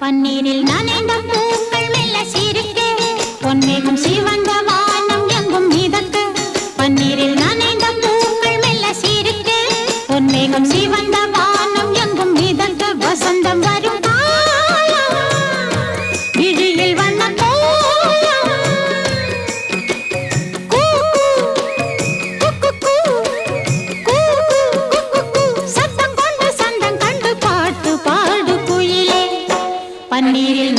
பன்னீரில் நனைந்த பூக்கள் மெல்ல சிரிக்க பொன்மேகம் சிவந்த வானம் எங்கும் மிதக்க பன்னீரில் நனைந்த பூக்கள் மெல்ல சிரிக்க பொன்மேகம் சிவந்த வானம் எங்கும் மிதக்க வசந்தம் வரும் விழியில் வண்ண சத்தம் கொண்டு சந்தம் கண்டு பாட்டு பாடு குயிலே பன்னீரில்